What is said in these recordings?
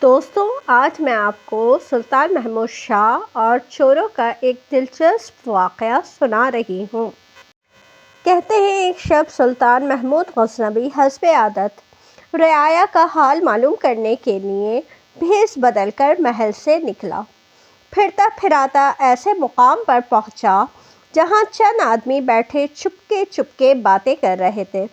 دوستوں، آج میں آپ کو سلطان محمود شاہ اور چوروں کا ایک دلچسپ واقعہ سنا رہی ہوں۔ کہتے ہیں ایک شب سلطان محمود غزنوی حسب عادت رعایا کا حال معلوم کرنے کے لیے بھیس بدل کر محل سے نکلا۔ پھرتا پھراتا ایسے مقام پر پہنچا جہاں چند آدمی بیٹھے چپکے باتیں کر رہے تھے۔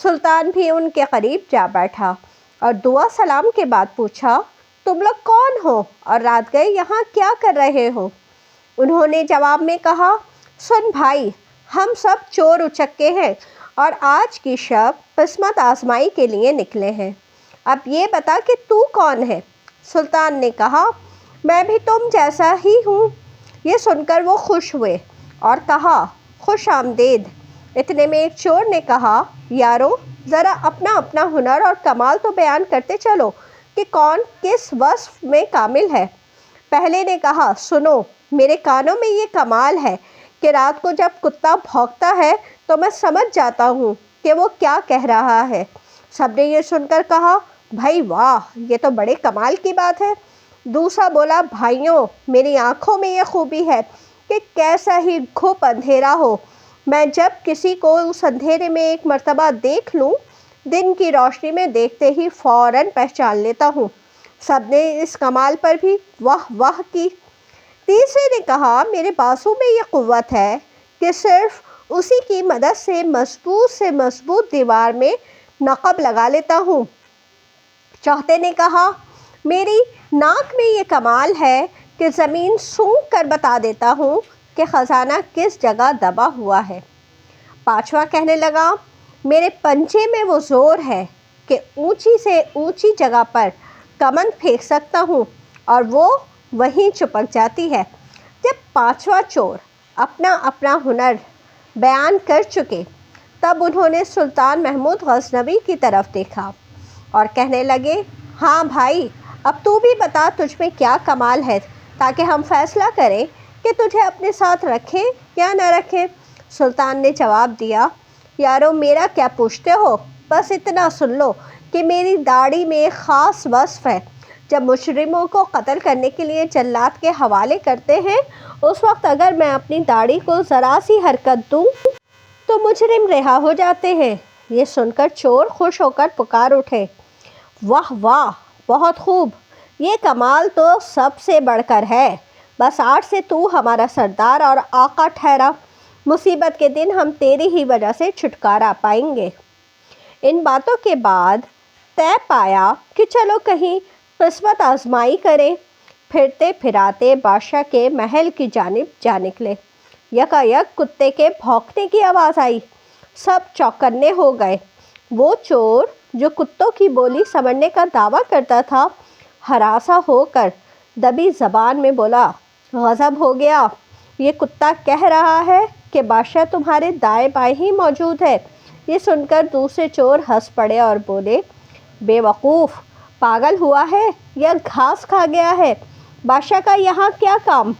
سلطان بھی ان کے قریب جا بیٹھا اور دعا سلام کے بعد پوچھا، تم لوگ کون ہو اور رات گئے یہاں کیا کر رہے ہو؟ انہوں نے جواب میں کہا، سن بھائی، ہم سب چور اچکے ہیں اور آج کی شب قسمت آزمائی کے لیے نکلے ہیں۔ اب یہ بتا کہ تو کون ہے؟ سلطان نے کہا، میں بھی تم جیسا ہی ہوں۔ یہ سن کر وہ خوش ہوئے اور کہا، خوش آمدید۔ اتنے میں ایک چور نے کہا، یارو ذرا اپنا اپنا ہنر اور کمال تو بیان کرتے چلو کہ کون کس وصف میں کامل ہے۔ پہلے نے کہا، سنو، میرے کانوں میں یہ کمال ہے کہ رات کو جب کتا بھونکتا ہے تو میں سمجھ جاتا ہوں کہ وہ کیا کہہ رہا ہے۔ سب نے یہ سن کر کہا، بھائی واہ، یہ تو بڑے کمال کی بات ہے۔ دوسرا بولا، بھائیوں، میری آنکھوں میں یہ خوبی ہے کہ کیسا ہی گھپ اندھیرا ہو، میں جب کسی کو اس اندھیرے میں ایک مرتبہ دیکھ لوں، دن کی روشنی میں دیکھتے ہی فوراً پہچان لیتا ہوں۔ سب نے اس کمال پر بھی واہ واہ کی۔ تیسرے نے کہا، میرے بازو میں یہ قوت ہے کہ صرف اسی کی مدد سے مضبوط دیوار میں نقب لگا لیتا ہوں۔ چوتھے نے کہا، میری ناک میں یہ کمال ہے کہ زمین سونگھ کر بتا دیتا ہوں کہ خزانہ کس جگہ دبا ہوا ہے۔ پانچواں کہنے لگا، میرے پنجے میں وہ زور ہے کہ اونچی سے اونچی جگہ پر کمند پھینک سکتا ہوں اور وہ وہیں چپک جاتی ہے۔ جب پانچواں چور اپنا اپنا ہنر بیان کر چکے، تب انہوں نے سلطان محمود غزنوی کی طرف دیکھا اور کہنے لگے، ہاں بھائی، اب تو بھی بتا تجھ میں کیا کمال ہے تاکہ ہم فیصلہ کریں کہ تجھے اپنے ساتھ رکھیں یا نہ رکھیں۔ سلطان نے جواب دیا، یارو میرا کیا پوچھتے ہو، بس اتنا سن لو کہ میری داڑھی میں ایک خاص وصف ہے۔ جب مجرموں کو قتل کرنے کے لیے جلاد کے حوالے کرتے ہیں، اس وقت اگر میں اپنی داڑھی کو ذرا سی حرکت دوں تو مجرم رہا ہو جاتے ہیں۔ یہ سن کر چور خوش ہو کر پکار اٹھے، واہ واہ، بہت خوب، یہ کمال تو سب سے بڑھ کر ہے۔ بس آج سے تو ہمارا سردار اور آقا ٹھہرا۔ مصیبت کے دن ہم تیری ہی وجہ سے چھٹکارا پائیں گے۔ ان باتوں کے بعد طے پایا کہ چلو کہیں قسمت آزمائی کریں۔ پھرتے پھراتے بادشاہ کے محل کی جانب جا نکلے۔ یکایک کتے کے بھونکنے کی آواز آئی۔ سب چوکنے ہو گئے۔ وہ چور جو کتوں کی بولی سمجھنے کا دعویٰ کرتا تھا، ہراساں ہو کر دبی زبان میں بولا، غضب ہو گیا، یہ کتا کہہ رہا ہے کہ بادشاہ تمہارے دائیں بائیں ہی موجود ہے۔ یہ سن کر دوسرے چور ہنس پڑے اور بولے، بے وقوف، پاگل ہوا ہے یا گھاس کھا گیا ہے؟ بادشاہ کا یہاں کیا کام؟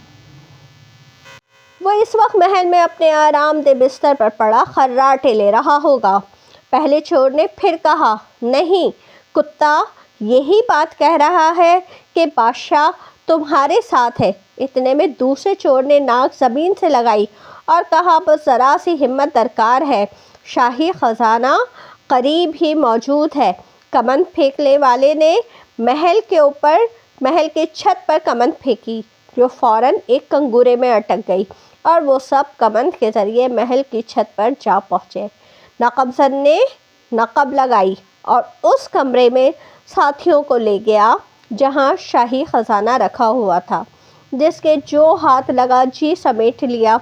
وہ اس وقت محل میں اپنے آرام دہ بستر پر پڑا خراٹے لے رہا ہوگا۔ پہلے چور نے پھر کہا، نہیں، کتا یہی بات کہہ رہا ہے کہ بادشاہ تمہارے ساتھ ہے۔ اتنے میں دوسرے چور نے ناک زمین سے لگائی اور کہا، بس ذرا سی ہمت درکار ہے، شاہی خزانہ قریب ہی موجود ہے۔ کمند پھینکنے والے نے محل کے چھت پر کمند پھینکی، جو فوراً ایک کنگورے میں اٹک گئی اور وہ سب کمند کے ذریعے محل کی چھت پر جا پہنچے۔ نقب زن نے نقب لگائی اور اس کمرے میں ساتھیوں کو لے گیا جہاں شاہی خزانہ رکھا ہوا تھا، جس کے جو ہاتھ لگا جی سمیٹ لیا۔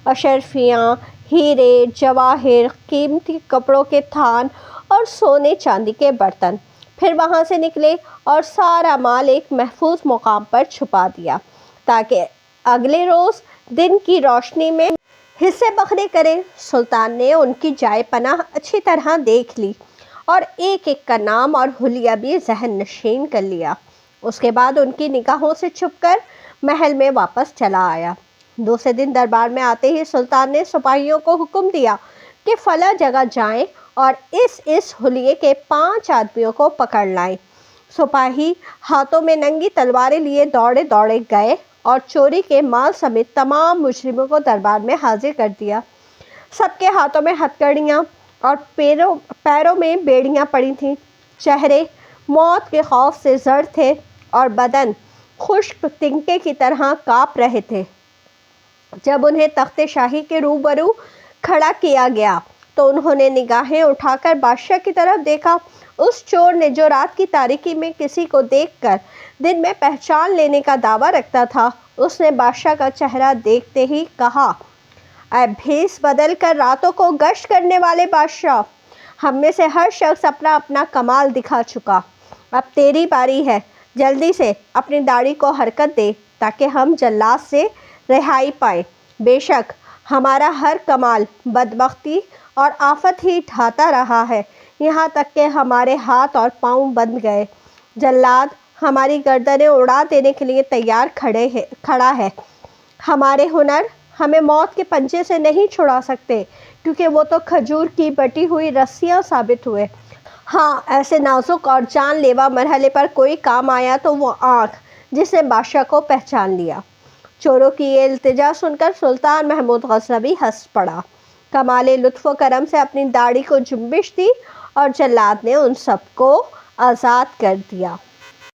اشرفیاں، ہیرے جواہر، قیمتی کپڑوں کے تھان اور سونے چاندی کے برتن۔ پھر وہاں سے نکلے اور سارا مال ایک محفوظ مقام پر چھپا دیا تاکہ اگلے روز دن کی روشنی میں حصے بکھرے کریں۔ سلطان نے ان کی جائے پناہ اچھی طرح دیکھ لی اور ایک ایک کا نام اور حلیہ بھی ذہن نشین کر لیا۔ اس کے بعد ان کی نگاہوں سے چھپ کر محل میں واپس چلا آیا۔ دوسرے دن دربار میں آتے ہی سلطان نے سپاہیوں کو حکم دیا کہ فلاں جگہ جائیں اور اس حلیے کے 5 آدمیوں کو پکڑ لائیں۔ سپاہی ہاتھوں میں ننگی تلواریں لیے دوڑے دوڑے گئے اور چوری کے مال سمیت تمام مجرموں کو دربار میں حاضر کر دیا۔ سب کے ہاتھوں میں ہتھکڑیاں اور پیروں میں بیڑیاں پڑی تھیں۔ چہرے موت کے خوف سے زرد تھے اور بدن خشک تنکے کی طرح کانپ رہے تھے۔ جب انہیں تخت شاہی کے روبرو کھڑا کیا گیا تو انہوں نے نگاہیں اٹھا کر بادشاہ کی طرف دیکھا۔ اس چور نے جو رات کی تاریکی میں کسی کو دیکھ کر دن میں پہچان لینے کا دعویٰ رکھتا تھا، اس نے بادشاہ کا چہرہ دیکھتے ہی کہا، اے بھیس بدل کر راتوں کو گشت کرنے والے بادشاہ، ہم میں سے ہر شخص اپنا اپنا کمال دکھا چکا، اب تیری باری ہے، جلدی سے اپنی داڑھی کو حرکت دے تاکہ ہم جلاد سے رہائی پائیں۔ بے شک ہمارا ہر کمال بدبختی اور آفت ہی ڈھاتا رہا ہے، یہاں تک کہ ہمارے ہاتھ اور پاؤں بندھ گئے۔ جلاد ہماری گردنیں اڑا دینے کے لیے تیار کھڑا ہے۔ ہمارے ہنر ہمیں موت کے پنجے سے نہیں چھڑا سکتے، کیونکہ وہ تو کھجور کی بٹی ہوئی رسیاں ثابت ہوئے۔ ہاں، ایسے نازک اور جان لیوا مرحلے پر کوئی کام آیا تو وہ آنکھ جس نے بادشاہ کو پہچان لیا۔ چوروں کی یہ التجا سن کر سلطان محمود غزنوی ہنس پڑا۔ کمال لطف و کرم سے اپنی داڑھی کو جنبش دی اور جلاد نے ان سب کو آزاد کر دیا۔